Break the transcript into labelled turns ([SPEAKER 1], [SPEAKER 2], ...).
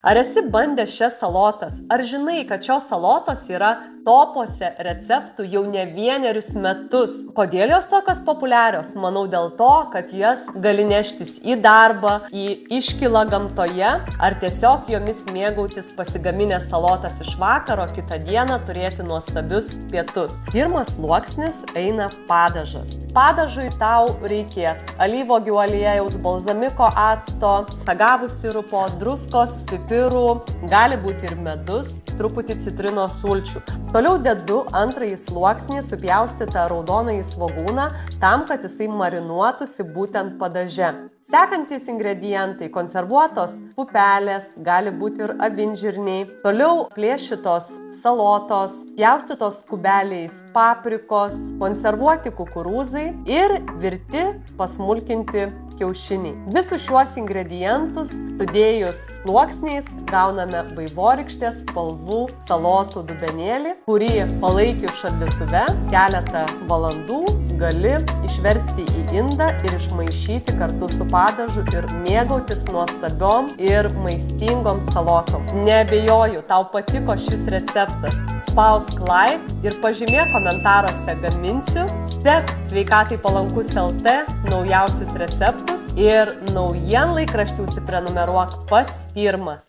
[SPEAKER 1] Ar esi bandęs šias salotas? Ar žinai, kad šios salotos yra topuose receptų jau ne vienerius metus? Kodėl jos tokios populiarios? Manau dėl to, kad jas gali neštis į darbą, į iškylą gamtoje, ar tiesiog jomis mėgautis pasigaminęs salotas iš vakaro, kitą dieną turėti nuostabius pietus. Pirmas sluoksnis eina padažas. Padažui tau reikės alyvuogių aliejaus, balzamiko acto, agavų sirupo, druskos, pipirų, gali būti ir medus, truputį citrinos sulčių. Toliau dedu antrąjį sluoksnį supjaustytą raudonąjį svogūną tam, kad jisai marinuotųsi būtent padaže. Sekantis ingredientai - konservuotos pupelės, gali būti ir avinžirniai. Toliau plėšytos salotos, pjaustytos kubeliais paprikos, konservuoti kukurūzai ir virti pasmulkinti kiaušiniai. Visus šiuos ingredientus sudėjus sluoksniais gauname vaivorykštės spalvų salotų dubenėlį, kurį palaikius šaldytuve keletą valandų gali išversti į indą ir išmaišyti kartu su padažu ir mėgautis nuostabiom ir maistingom salotom. Neabejoju, tau patiko šis receptas. Spausk like ir pažymėk komentaruose gaminsiu. Sek Sveikatai palankus LT naujausius receptus ir naujienlaikraštį užsiprenumeruok pats pirmas.